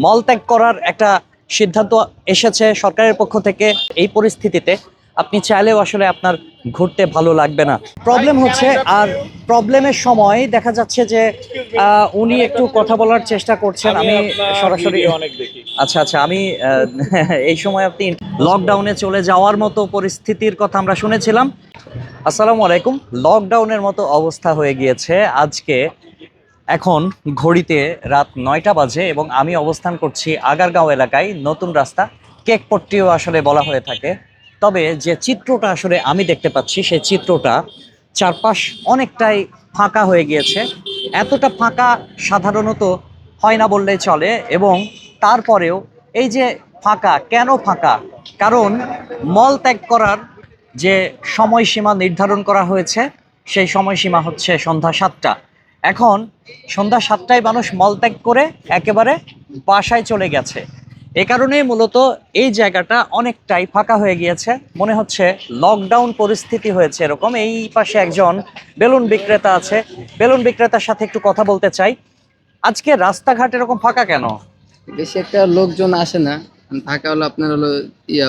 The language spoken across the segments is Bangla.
মল ত্যাগ করার একটা সিদ্ধান্ত এসেছে সরকারের পক্ষ থেকে। এই পরিস্থিতিতে আপনি চাইলেও আসলে আপনার ঘুরতে ভালো লাগবে না। প্রবলেম হচ্ছে, আর প্রবলেমের সময় দেখা যাচ্ছে যে উনি একটু কথা বলার চেষ্টা করছেন। আমি সরাসরি আচ্ছা আচ্ছা আমি এই সময় আপনি লকডাউনে চলে যাওয়ার মতো পরিস্থিতির কথা আমরা শুনেছিলাম। আসসালামু আলাইকুম। লকডাউনের মতো অবস্থা হয়ে গিয়েছে আজকে। এখন ঘড়িতে রাত 9টা বাজে এবং আমি অবস্থান করছি আগারগাঁও এলাকায়, নতুন রাস্তা, কেকপট্টিও আসলে বলা হয়ে থাকে। তবে যে চিত্রটা আসলে আমি দেখতে পাচ্ছি, সেই চিত্রটা চারপাশ অনেকটাই ফাঁকা হয়ে গিয়েছে। এতটা ফাঁকা সাধারণত হয় না বললেই চলে। এবং তারপরেও এই যে ফাঁকা, কেন ফাঁকা? কারণ মল ত্যাগ করার যে সময়সীমা নির্ধারণ করা হয়েছে, সেই সময়সীমা হচ্ছে সন্ধ্যা 7টা। এখন সন্ধ্যা 7টায় মানুষ মলত্যাগ করে একেবারে বাসায় চলে গেছে। এ কারণেই মূলত এই জায়গাটা অনেকটাই ফাঁকা হয়ে গিয়েছে। মনে হচ্ছে লকডাউন পরিস্থিতি হয়েছে এরকম। এই পাশে একজন বেলুন বিক্রেতা আছে, বেলুন বিক্রেতার সাথে একটু কথা বলতে চাই। আজকে রাস্তাঘাট এরকম ফাঁকা কেন? বেশি একটা লোকজন আসে না। থাকা হলো আপনার হলো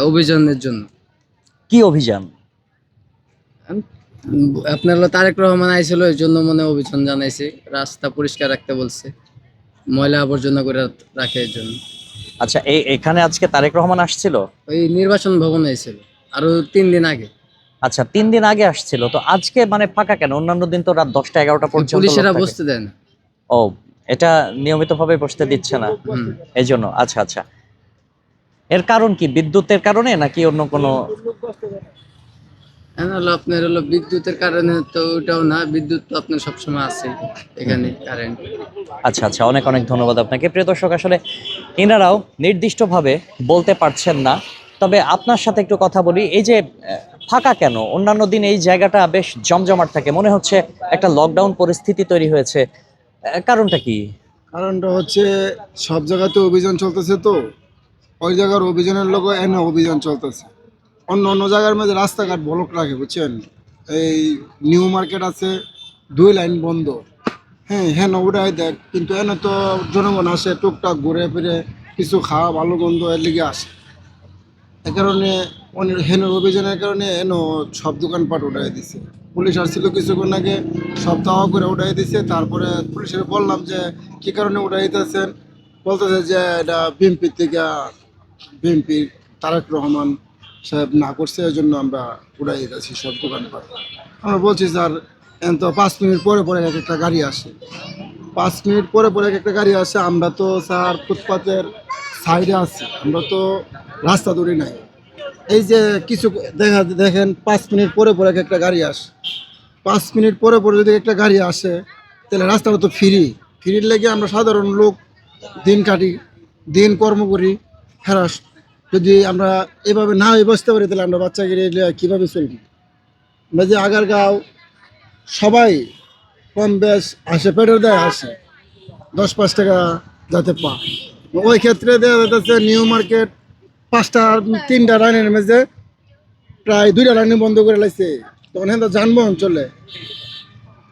অভিযানের জন্য। কি অভিযান? আপনার হলো তারেক রহমান আইছিল, এই জন্য মনে হয় অভিযান জানাইছে, রাস্তা পরিষ্কার রাখতে বলছে, ময়লা আবর্জনা করে রাখে এর জন্য। আচ্ছা, এখানে আজকে তারেক রহমান আসছিল? ওই নির্বাচন ভবনে আইছিল আরো 3 দিন আগে। আচ্ছা, 3 দিন আগে আসছিল, তো আজকে মানে ফাঁকা কেন? অন্যান্য দিন তো রাত 10টা 11টা পর্যন্ত পুলিশেরা লোক থাকে। বসতে দেয় না। ও, এটা নিয়মিতভাবে বসতে দিচ্ছে না, এই জন্য। আচ্ছা আচ্ছা, এর কারণ কি? বিদ্যুতের কারণে নাকি অন্য কোনো? হলো আপনার হলো বিদ্যুতের কারণে তো ওটাও না, বিদ্যুৎ তো আপনার সবসময় আছে এখানে, কারেন্ট। আচ্ছা আচ্ছা, অনেক অনেক ধন্যবাদ আপনাকে। প্রিয় দর্শক, আসলে ইনারাও নির্দিষ্টভাবে বলতে পারছেন না। তবে আপনার সাথে একটু কথা বলি। এই যে ফাঁকা কেন? অন্যান্য দিন এই জায়গাটা বেশ জমজমাট থাকে, মনে হচ্ছে একটা লকডাউন পরিস্থিতি তৈরি হয়েছে। কারণটা কি? কারণটা হচ্ছে সব জায়গাতে অভিযান চলতেছে, তো ওই জায়গার অভিযানের লোক এনে অভিযান চলতেছে। অন্য অন্য জায়গার মধ্যে রাস্তাঘাট ব্লক রাখে, বুঝছেন। এই নিউ মার্কেট আছে, 2 লাইন বন্ধ। হ্যাঁ হ্যাঁ, ওটাই দেখ, কিন্তু এনে তো জনগণ আসে টুকটাক ঘুরে ফিরে, কিছু খাওয়া ভালো গন্ধ এর লিগে আসে। এ কারণে হেনের অভিযানের কারণে এনো সব দোকানপাট উঠাই দিছে। পুলিশ আসছিল কিছুক্ষণ আগে, সব দাওয়া করে উঠাই দিছে। তারপরে পুলিশের বললাম যে কী কারণে উঠাই দিতেছেন, বলতেছে যে এটা বিএনপির থেকে, বিএনপি তারেক রহমান সাহেব না করছে, এই জন্য আমরা উঠাই দিতেছি সব দোকানপাট। আমরা বলছি স্যার, এখন তো 5 মিনিট পরে পরে এক একটা গাড়ি আসে, 5 মিনিট পরে পরে এক একটা গাড়ি আসে। আমরা তো স্যার ফুটপাতের সাইডে আছি, আমরা তো রাস্তা দূরে নাই। এই যে কিছু দেখেন 5 মিনিট পরে পরে একটা গাড়ি আসে, 5 মিনিট পরে পরে যদি একটা গাড়ি আসে, তাহলে রাস্তাটা তো ফ্রির লেগে আমরা সাধারণ লোক দিন কাটি, দিন কর্ম করি। হ্যাঁ, যদি আমরা এভাবে না বসতে পারি, তাহলে আমরা বাচ্চাকে কীভাবে চলবি? আমরা যে আগারগাঁও সবাই কম বেশ আসে, পেটের দেয় আসে, 10-5 টাকা যাতে পা। ওই ক্ষেত্রে দেখা যাচ্ছে নিউ মার্কেট 3টা লাইনের মেঝে প্রায় 2টা লাইনে বন্ধ করে লাগছে। তখন হ্যাঁ যানবাহন চলে,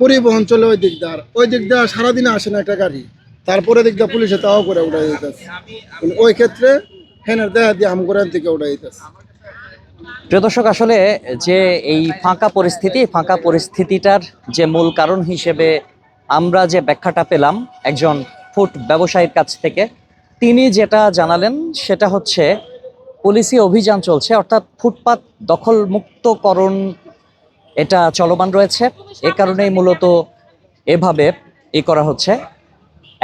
পরিবহন চলে ওই দিক দিয়ে সারাদিনে আসে না একটা গাড়ি। তারপরে দিক দিয়ে পুলিশে তাও করে উঠাই দিতেছে। ওই ক্ষেত্রে হ্যাঁ দেখা দিয়ে আম করে থেকে উঠাই দিতেছে। প্রিয় দর্শক, আসলে যে এই ফাঁকা পরিস্থিতিটার যে মূল কারণ হিসেবে আমরা যে ব্যাখ্যাটা পেলাম একজন ফুড ব্যবসায়ীর কাছ থেকে, তিনি যেটা জানালেন সেটা হচ্ছে পুলিশি অভিযান চলছে, অর্থাৎ ফুটপাত দখলমুক্তকরণ এটা চলমান রয়েছে। এ কারণেই মূলত এভাবে করা হচ্ছে।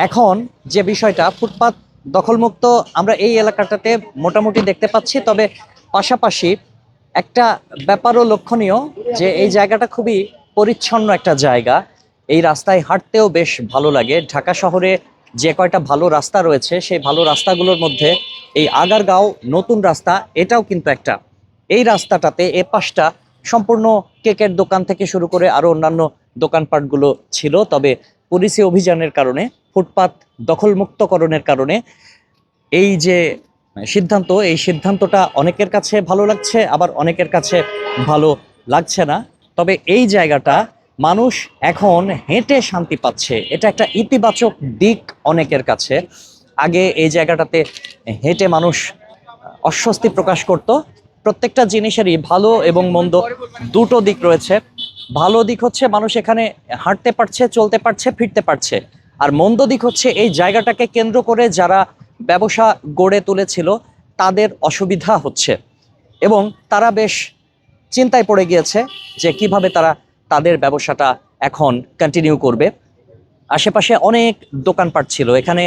এখন যে বিষয়টা, ফুটপাত দখলমুক্ত আমরা এই এলাকাটাতে মোটামুটি দেখতে পাচ্ছি। তবে পাশাপাশি একটা ব্যাপারও লক্ষণীয় যে এই জায়গাটা খুবই পরিচ্ছন্ন একটা জায়গা। এই রাস্তায় হাঁটতেও বেশ ভালো লাগে। ঢাকা শহরে যে কয়টা ভালো রাস্তা রয়েছে, সেই ভালো রাস্তাগুলোর মধ্যে এই আগারগাঁও নতুন রাস্তা এটাও কিন্তু একটা। এই রাস্তাটাতে এ পাশটা সম্পূর্ণ কেকের দোকান থেকে শুরু করে আরো অন্যান্য দোকানপাটগুলো ছিল। তবে পুলিশি অভিযানের কারণে, ফুটপাত দখলমুক্তকরণের কারণে এই যে সিদ্ধান্ত, এই সিদ্ধান্তটা অনেকের কাছে ভালো লাগছে, আবার অনেকের কাছে ভালো লাগছে না। তবে এই জায়গাটা মানুষ এখন হেঁটে শান্তি পাচ্ছে, এটা একটা ইতিবাচক দিক অনেকের কাছে। আগে এই জায়গাটাতে হেঁটে মানুষ অস্বস্তি প্রকাশ করত। প্রত্যেকটা জিনিসেরই ভালো এবং মন্দ দুটো দিক রয়েছে। ভালো দিক হচ্ছে মানুষ এখানে হাঁটতে পারছে, চলতে পারছে, ফিরতে পারছে। আর মন্দ দিক হচ্ছে এই জায়গাটাকে কেন্দ্র করে যারা ব্যবসা গড়ে তুলেছিল তাদের অসুবিধা হচ্ছে এবং তারা বেশ চিন্তায় পড়ে গিয়েছে যে কিভাবে তারা তাদের ব্যবসাটা এখন কন্টিনিউ করবে। আশেপাশে অনেক দোকানপাট ছিল এখানে।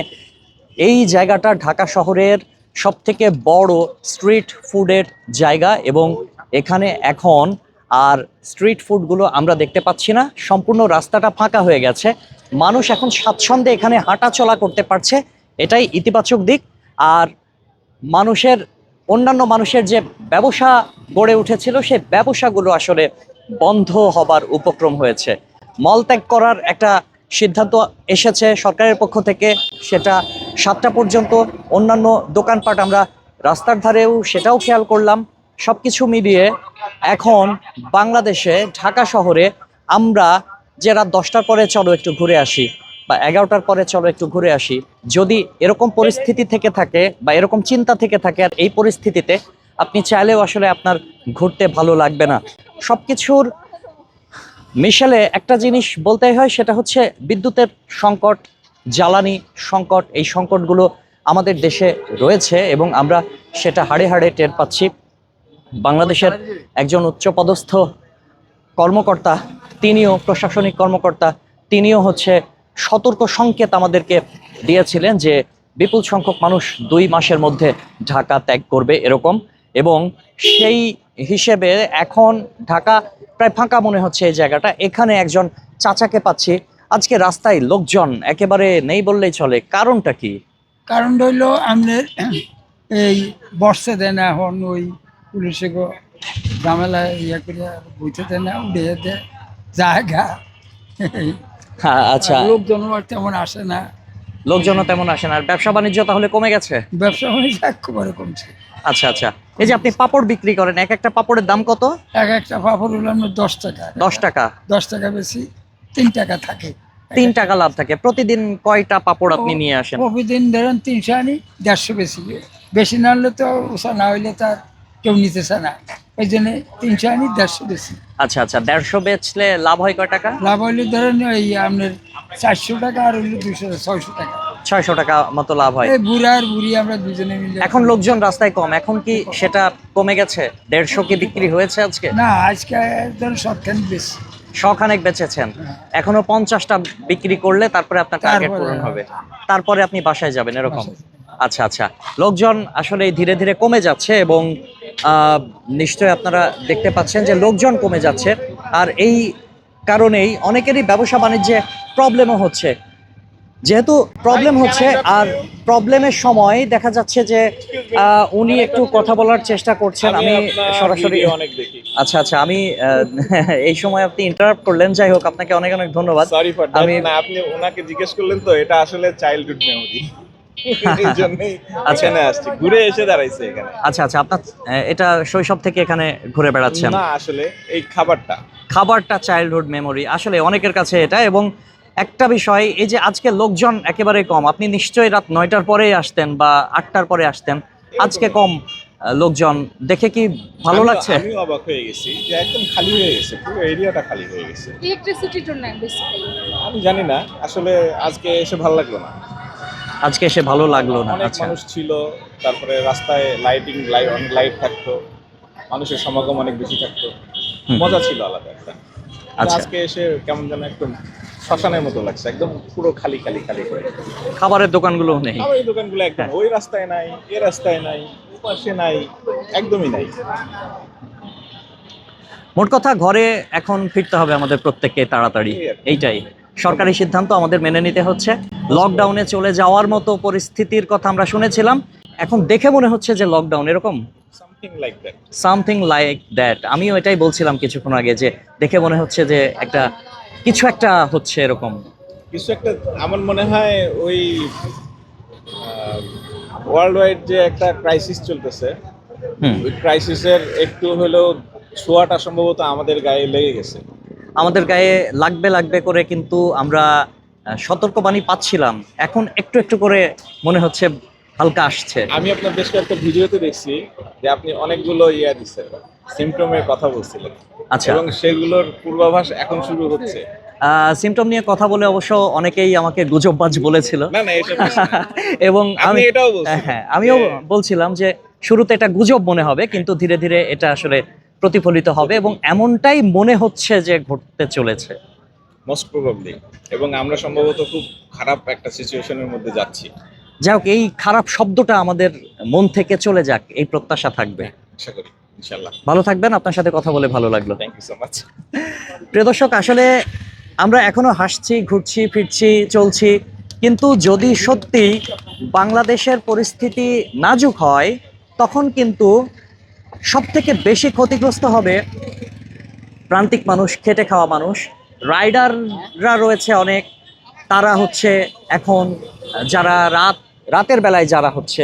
এই জায়গাটা ঢাকা শহরের সবথেকে বড় স্ট্রিট ফুডের জায়গা এবং এখানে এখন আর স্ট্রিট ফুডগুলো আমরা দেখতে পাচ্ছি না। সম্পূর্ণ রাস্তাটা ফাঁকা হয়ে গেছে, মানুষ এখন স্বাচ্ছন্দ্যে এখানে হাঁটা চলা করতে পারছে, এটাই ইতিবাচক দিক। আর অন্যান্য মানুষের যে ব্যবসা গড়ে উঠেছিল সেই ব্যবসাগুলো আসলে বন্ধ হবার উপক্রম হয়েছে। মলত্যাগ করার একটা সিদ্ধান্ত এসেছে সরকারের পক্ষ থেকে, সেটা 7টা পর্যন্ত। অন্যান্য দোকানপাট আমরা রাস্তার ধারেও সেটাও খেয়াল করলাম। সবকিছু মিলিয়ে এখন বাংলাদেশে ঢাকা শহরে আমরা যে রাত 10টার পরে চলো একটু ঘুরে আসি বা 11টার পরে চলো একটু ঘুরে আসি, যদি এরকম পরিস্থিতি থেকে থাকে বা এরকম চিন্তা থেকে থাকে, আর এই পরিস্থিতিতে আপনি চাইলেও আসলে আপনার ঘুরতে ভালো লাগবে না। সবকিছুর মিশেলে একটা জিনিস বলতেই হয়, সেটা হচ্ছে বিদ্যুতের সংকট, জ্বালানি সংকট। এই সংকটগুলো আমাদের দেশে রয়েছে এবং আমরা সেটা হাড়ে হাড়ে টের পাচ্ছি। বাংলাদেশের একজন উচ্চপদস্থ কর্মকর্তা, তিনিও প্রশাসনিক কর্মকর্তা, তিনিও হচ্ছে সতর্ক সংকেত আমাদেরকে দিয়েছিলেন যে বিপুল সংখ্যক মানুষ 2 মাসের মধ্যে ঢাকা ত্যাগ করবে এরকম। এবং সেই হিসেবে এখন ঢাকা প্রায় ফাঁকা মনে হচ্ছে এই জায়গাটা। এখানে একজন চাচাকে পাচ্ছি, আজকে রাস্তায় লোকজন একেবারে নেই বললেই চলে, কারণটা কি? কারণ হইল আমাদের এই বর্ষে দেয় না, এখন ওই পুলিশে ঝামেলা ইয়ে করে বুঝতে দেয় না, উঠে দেয় জায়গা। হ্যাঁ, আচ্ছা, লোকজন তেমন আসে না, লোকজনও তেমন আসে না। আর ব্যবসা বাণিজ্য তাহলে কমে গেছে? ব্যবসা বাণিজ্য একেবারে কমছে। আচ্ছা আচ্ছা, এই যে আপনি পাপড় বিক্রি করেন, এক একটা পাপড়ের দাম কত? একটা পাপড় হলো আপনার 10 টাকা। 10 টাকা? 10 টাকা বেশি, 3 টাকা থাকে। 3 টাকা লাভ থাকে। প্রতিদিন কয়টা পাপড় আপনি নিয়ে আসেন? প্রতিদিন ধরেন 300 আনি, 150 বেশি। বেশি না হলে তো ওসা না হইলে তার কেউ নিতে চায় না, এই জন্য 300 আনি, 150 বেশি। আচ্ছা আচ্ছা, 150 বেচলে লাভ হয় কয় টাকা? লাভ হইলে ধরেন ওই আপনার 400 টাকা, আর হইলে 600 টাকা। 600 টাকা মতো লাভ হয়। এই বুড়া আর বুড়ি আমরা দুজনে মিলে। এখন লোকজন রাস্তায় কম, এখন কি সেটা কমে গেছে? 150 কি বিক্রি হয়েছে আজকে? না, আজকে ধরেন সবখানে বেশি। শখানেক বেচেছেন, এখনো 50টা বিক্রি করলে তারপরে আপনার টার্গেট পূরণ হবে, তারপরে আপনি বাসায় যাবেন এরকম? আচ্ছা আচ্ছা, লোকজন আসলে ধীরে ধীরে কমে যাচ্ছে এবং নিশ্চয়ই আপনারা দেখতে পাচ্ছেন যে লোকজন কমে যাচ্ছে। আর এই কারণেই অনেকেরই ব্যবসা বাণিজ্যে প্রবলেমও হচ্ছে। যেহেতু প্রবলেম হচ্ছে আর প্রবলেমের সময় দেখা যাচ্ছে যে উনি একটু কথা বলার চেষ্টা করছেন, আমি সরাসরি অনেক দেখি। আচ্ছা আচ্ছা, আমি এই সময় আপনি ইন্টারাপ্ট করলেন, যাই হোক আপনাকে অনেক অনেক ধন্যবাদ। Sorry for that. আমি না, আপনি ওনাকে জিজ্ঞেস করলেন তো, এটা আসলে চাইল্ডহুড মেমোরি, এই জন্যই আচ্ছা। এখানে আসছি, ঘুরে এসে দাঁড়াইছে এখানে। আচ্ছা আচ্ছা, আপনার এটা শৈশব থেকে এখানে ঘুরে বেড়াচ্ছেন? না, আসলে এই খাবারটা চাইল্ডহুড মেমোরি আসলে অনেকের কাছে এটা। এবং একটা বিষয়, এই যে আজকে লোকজন একেবারে কম, আপনি নিশ্চয়ই রাত 9টার পরেই আসতেন বা 8টার পরে আসতেন, আজকে কম লোকজন দেখে কি ভালো লাগছে? আমি অবাক হয়ে গেছি যে একদম খালি হয়ে গেছে, পুরো এরিয়াটা খালি হয়ে গেছে। ইলেকট্রিসিটিটা নাই বেসিক্যালি। আমি জানি না, আসলে আজকে এসে ভালো লাগলো না। আজকে এসে ভালো লাগলো না? অনেক আচ্ছা মানুষ ছিল, তারপরে রাস্তায় অনেক লাইট থাকতো, মানুষের সমাগম অনেক বেশি থাকতো, মজা ছিল আলাদা একটা। আচ্ছা। আজকে এসে কেমন যেন একদম শ্মশানের মতো লাগছে, একদম পুরো খালি খালি খালি করে। খাবারের দোকানগুলো নেই? আবার এই দোকানগুলো একদম ওই রাস্তায় নাই, এ রাস্তায় নাই, পাশে নাই, একদমই নাই। মোট কথা, ঘরে এখন ফিরতে হবে আমাদের প্রত্যেককে তাড়াতাড়ি, এইটাই সরকারি সিদ্ধান্ত, আমাদের মেনে নিতে হচ্ছে। লকডাউনে চলে যাওয়ার মতো পরিস্থিতির কথা আমরা শুনেছিলাম, এখন দেখে মনে হচ্ছে যে লকডাউন এরকম সামথিং লাইক দ্যাট। আমিও এটাই বলছিলাম কিছুক্ষণ আগে, যে দেখে মনে হচ্ছে যে কিছু একটা হচ্ছে এরকম কিছু একটা। আমার মনে হয় ওই ওয়ার্ল্ড ওয়াইড যে একটা ক্রাইসিস চলতেছে, ওই ক্রাইসিসের একটু হলেও ছোঁয়াটা সম্ভবত আমাদের গায়ে লেগে গেছে। আমাদের গায়ে লাগবে করে কিন্তু আমরা সতর্কবাণী পাচ্ছিলাম, এখন একটু একটু করে মনে হচ্ছে হালকা আসছে। আমি আপনার বেশ কয়েকটা ভিডিওতে দেখছি যে আপনি অনেকগুলো দিচ্ছেন, সিমটমের কথা বলছিলেন, আচ্ছা। এবং সেগুলোর পূর্বাভাস এখন শুরু হচ্ছে। সিমটম নিয়ে কথা বলে অবশ্য অনেকেই আমাকে গুজববাজ বলেছিল। না না, এটা বেশ না। এবং আপনি এটাও বলছেন হ্যাঁ, আমিও যে- বলছিলাম যে শুরুতে এটা গুজব মনে হবে, কিন্তু ধীরে ধীরে এটা আসলে প্রতিফলিত হবে এবং এমনটাই মনে হচ্ছে যে ঘটতে চলেছে। মোস্ট প্রবাবলি, এবং আমরা সম্ভবত খুব খারাপ একটা সিচুয়েশনের মধ্যে যাচ্ছি। যাই হোক, এই খারাপ শব্দটা আমাদের মন থেকে চলে যাক, এই প্রত্যাশা থাকবে। আশা করি ইনশাল্লাহ। ভালো থাকবেন, আপনার সাথে কথা বলে ভালো লাগলো। Thank you so much. প্রিয় দর্শক, আসলে আমরা এখনো হাসছি, ঘুরছি, ফিরছি, চলছি, কিন্তু যদি সত্যি বাংলাদেশের পরিস্থিতি নাজুক হয়, তখন কিন্তু সব থেকে বেশি ক্ষতিগ্রস্ত হবে প্রান্তিক মানুষ, খেটে খাওয়া মানুষ। রাইডাররা রয়েছে অনেক, তারা হচ্ছে এখন যারা রাতের বেলায় যারা হচ্ছে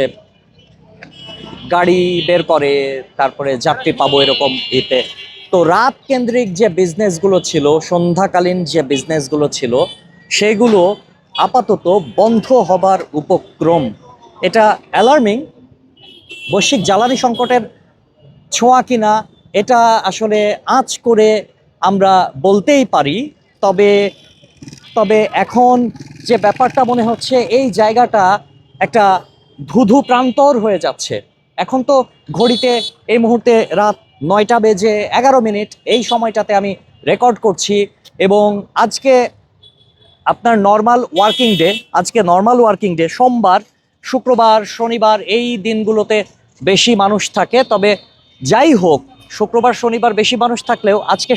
গাড়ি বের করে, তারপরে যাত্রী পাবো এরকম এতে, তো রাত কেন্দ্রিক যে বিজনেসগুলো ছিল, সন্ধ্যাকালীন যে বিজনেসগুলো ছিল, সেগুলো আপাতত বন্ধ হবার উপক্রম। এটা অ্যালার্মিং। বৈশ্বিক জ্বালানি সংকটের ছোঁয়া কিনা এটা আসলে আঁচ করে আমরা বলতেই পারি। তবে তবে এখন যে ব্যাপারটা মনে হচ্ছে, এই জায়গাটা একটা ধুধু প্রান্তর হয়ে যাচ্ছে। এখন তো ঘড়িতে এই মুহূর্তে রাত 9টা বেজে 11 মিনিট, এই সময়টাতে আমি রেকর্ড করছি, এবং আজকে আপনার নর্মাল ওয়ার্কিং ডে, আজকে নর্মাল ওয়ার্কিং ডে, সোমবার, শুক্রবার, শনিবার এই দিনগুলোতে বেশি মানুষ থাকে। তবে যাই হোক, শুক্রবার শনিবার বেশি মানুষ থাকলেও আজকে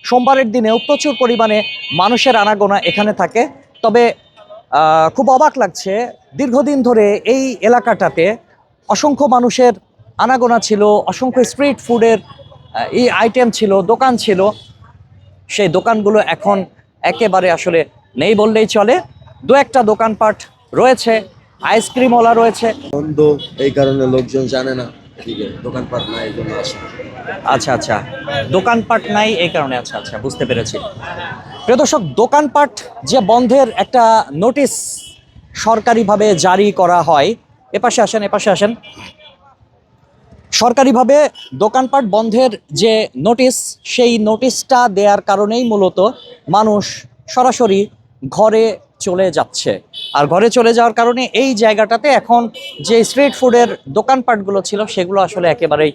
সোমবারের দিনেও প্রচুর পরিমাণে মানুষের আনাগোনা এখানে থাকে। তবে খুব অবাক লাগছে, দীর্ঘদিন ধরে এই এলাকাটাতে অসংখ্য মানুষের আনাগোনা ছিল, অসংখ্য স্ট্রিট ফুডের এই আইটেম ছিল, দোকান ছিল, সেই দোকানগুলো এখন একেবারে আসলে নেই বললেই চলে। দু একটা দোকানপাট রয়েছে, আইসক্রিমওয়ালা রয়েছে। বন্ধ, এই কারণে লোকজন জানে না এদিকে দোকানপাট নাই, এই জন্য আসে না। আচ্ছা আচ্ছা, দোকানপাট নাই এই কারণে, আচ্ছা আচ্ছা, বুঝতে পেরেছি। প্রিয় দর্শক, দোকানপাট যে বন্ধের একটা নোটিশ সরকারিভাবে জারি করা হয়, এপাশে আসেন, এপাশে আসেন। সরকারিভাবে দোকানপাট বন্ধের যে নোটিশ, সেই নোটিশটা দেওয়ার কারণেই মূলত মানুষ সরাসরি ঘরে চলে যাচ্ছে। আর ঘরে চলে যাওয়ার কারণে এই জায়গাটাতে এখন যে স্ট্রিট ফুডের দোকানপাটগুলো ছিল, সেগুলো আসলে একেবারেই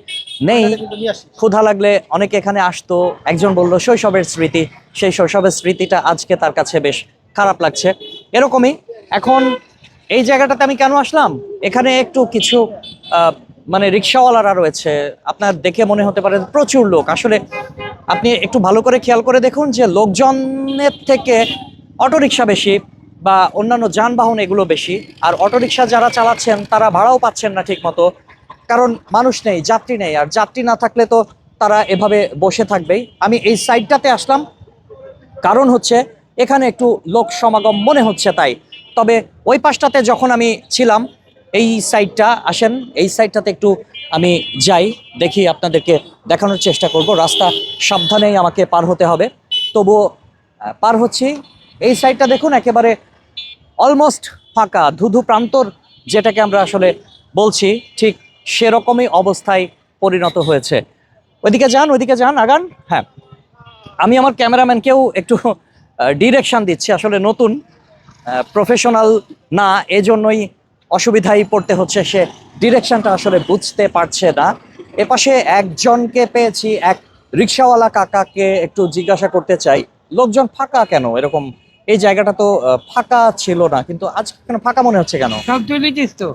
নেই। ক্ষুধা লাগলে অনেকে এখানে আসতো। একজন বলল শৈশবের স্মৃতি, সেই শৈশবের স্মৃতিটা আজকে তার কাছে বেশ খারাপ লাগছে। এরকমই এখন এই জায়গাটাতে আমি কেন আসলাম, এখানে একটু কিছু মানে রিক্সাওয়ালারা রয়েছে, আপনার দেখে মনে হতে পারে প্রচুর লোক। আসলে আপনি একটু ভালো করে খেয়াল করে দেখুন যে লোকজনের থেকে অটোরিকশা বেশি বা অন্যান্য যানবাহন এগুলো বেশি। আর অটোরিকশা যারা চালাচ্ছেন তারা ভাড়াও পাচ্ছেন না ঠিক মতো, কারণ মানুষ নেই, যাত্রী নেই। আর যাত্রী না থাকলে তো তারা এভাবে বসে থাকবেই। আমি এই সাইডটাতে আসলাম, কারণ হচ্ছে এখানে একটু লোক সমাগম মনে হচ্ছে তাই। তবে ওই পাশটাতে যখন আমি ছিলাম, এই সাইডটা আসেন, এই সাইডটাতে একটু আমি যাই, দেখি, আপনাদেরকে দেখানোর চেষ্টা করব। রাস্তা সাবধানেই আমাকে পার হতে হবে, তবুও পার হচ্ছি। এই সাইডটা দেখুন, একেবারে অলমোস্ট ফাঁকা, ধুধু প্রান্তর যেটাকে আমরা আসলে বলছি, ঠিক সেরকমই অবস্থায় পরিণত হয়েছে। ওইদিকে যান, ওইদিকে যান, আগান। হ্যাঁ, আমি আমার ক্যামেরাম্যানকেও একটু ডিরেকশন দিচ্ছি, আসলে নতুন, প্রফেশনাল না, এজন্যই অসুবিধায় পড়তে হচ্ছে, সে ডিরেকশনটা আসলে বুঝতে পারছে না। এপাশে একজনকে পেয়েছি, এক রিক্সাওয়ালা কাকাকে একটু জিজ্ঞাসা করতে চাই, লোকজন ফাঁকা কেন এরকম? এই জায়গাটা তো ফাঁকা ছিল না, কিন্তু আজ কেন ফাঁকা মনে হচ্ছে কেন? সব তুলে দিস তো?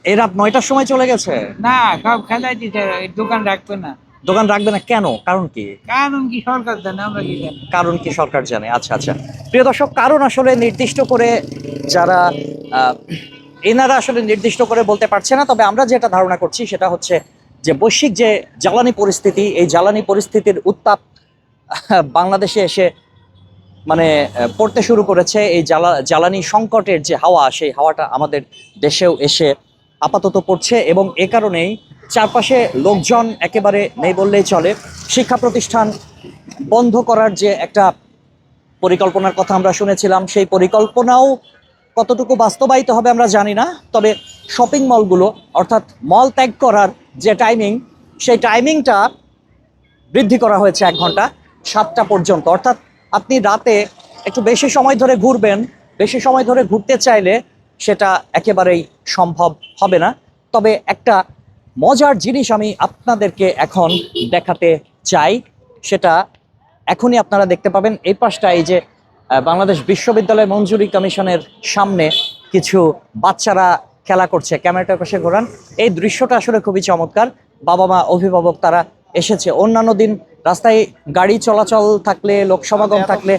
এই রাত 9টার সময় চলে গেছে। না, সব খেলাই দিতে, দোকান রাখবে না। দোকান রাখবে না কেন? কারণ কি? কারণ কি সরকার জানে, আমরা কি জানি? কারণ কি সরকার জানে? আচ্ছা আচ্ছা, প্রিয় দর্শক, কারণ আসলে নির্দিষ্ট করে যারা এনারা আসলে নির্দিষ্ট করে বলতে পারছে না। তবে আমরা যেটা ধারণা করছি সেটা হচ্ছে যে বৈশ্বিক যে জ্বালানি পরিস্থিতি, এই জ্বালানি পরিস্থিতির উত্তাপ বাংলাদেশে এসে মানে পড়তে শুরু করেছে। এই জ্বালানি সংকটের যে হাওয়া, সেই হাওয়াটা আমাদের দেশেও এসে আপাতত পড়ছে, এবং এ কারণেই চারপাশে লোকজন একেবারে নেই বললেই চলে। শিক্ষা প্রতিষ্ঠান বন্ধ করার যে একটা পরিকল্পনার কথা আমরা শুনেছিলাম, সেই পরিকল্পনাও কতটুকু বাস্তবায়িত হবে আমরা জানি না। তবে শপিং মলগুলো অর্থাৎ মল ত্যাগ করার যে টাইমিং, সেই টাইমিংটা বৃদ্ধি করা হয়েছে 1 ঘন্টা, 7টা পর্যন্ত। অর্থাৎ আপনি রাতে একটু বেশি সময় ধরে ঘুরবেন, বেশি সময় ধরে ঘুরতে চাইলে সেটা একেবারেই সম্ভব হবে না। তবে একটা মজার জিনিস আমি আপনাদেরকে এখন দেখাতে চাই, সেটা এখনই আপনারা দেখতে পাবেন। এই পাশটা এই যে বাংলাদেশ বিশ্ববিদ্যালয় মঞ্জুরি কমিশনের সামনে কিছু বাচ্চারা খেলা করছে, ক্যামেরাটার পাশে ঘোরান। এই দৃশ্যটা আসলে খুবই চমৎকার। বাবা মা, অভিভাবক তারা এসেছে। অন্যান্য দিন রাস্তায় গাড়ি চলাচল থাকলে, লোক সমাগম থাকলে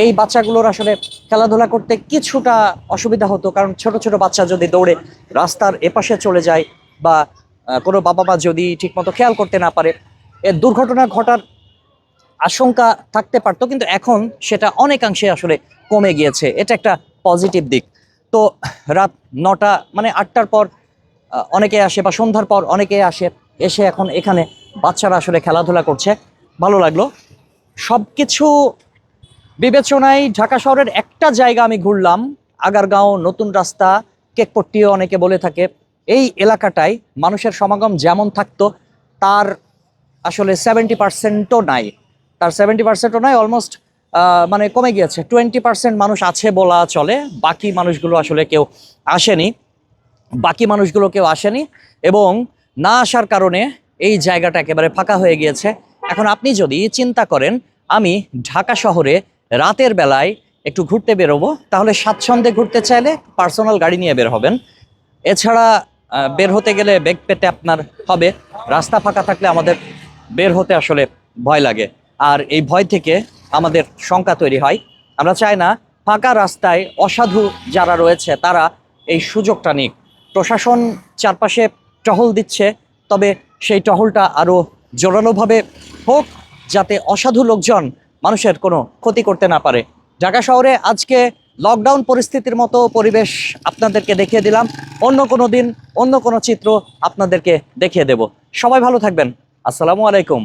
এই বাচ্চাগুলোর আসলে খেলাধুলা করতে কিছুটা অসুবিধা হতো, কারণ ছোট ছোট বাচ্চা যদি দৌড়ে রাস্তার এপাশে চলে যায় বা কোনো বাবা মা যদি ঠিকমতো খেয়াল করতে না পারে, এর দুর্ঘটনা ঘটার আশঙ্কা থাকতে পারতো। কিন্তু এখন সেটা অনেকাংশে আসলে কমে গিয়েছে, এটা একটা পজিটিভ দিক। তো রাত 9টা মানে 8টার পর অনেকে আসে বা সন্ধ্যার পর অনেকে আসে, এসে এখন এখানে বাচ্চারা আসলে খেলাধুলা করছে। ভালো লাগলো। সব কিছু বিবেচনায় ঢাকা শহরের একটা জায়গা আমি ঘুরলাম, আগারগাঁও, নতুন রাস্তা, কেকপট্টিও অনেকে বলে থাকে। এই এলাকাটায় মানুষের সমাগম যেমন থাকতো তার আসলে 70%ও নাই, তার 70%ও নাই, অলমোস্ট মানে কমে গিয়েছে। 20% মানুষ আছে বলা চলে, বাকি মানুষগুলো আসলে কেউ আসেনি, এবং না আসার কারণে এই জায়গাটা একেবারে ফাঁকা হয়ে গিয়েছে। এখন আপনি যদি চিন্তা করেন আমি ঢাকা শহরে রাতের বেলায় একটু ঘুরতে বেরোবো, তাহলে স্বাচ্ছন্দ্যে ঘুরতে চাইলে পার্সোনাল গাড়ি নিয়ে বের হবেন। এছাড়া বের হতে গেলে বেগ পেতে আপনার হবে। রাস্তা ফাঁকা থাকলে আমাদের বের হতে আসলে ভয় লাগে, আর এই ভয় থেকে আমাদের শঙ্কা তৈরি হয়। আমরা চাই না ফাঁকা রাস্তায় অসাধু যারা রয়েছে তারা এই সুযোগটা নিক। প্রশাসন চারপাশে টহল দিচ্ছে, তবে সেই টহলটা আরও জোরালোভাবে হোক, যাতে অসাধু লোকজন মানুষের কোনো ক্ষতি করতে না পারে। ঢাকা শহরে আজকে লকডাউন পরিস্থিতির মতো পরিবেশ আপনাদেরকে দেখিয়ে দিলাম। অন্য কোনো দিন অন্য কোনো চিত্র আপনাদেরকে দেখিয়ে দেব। সবাই ভালো থাকবেন। আসসালামু আলাইকুম।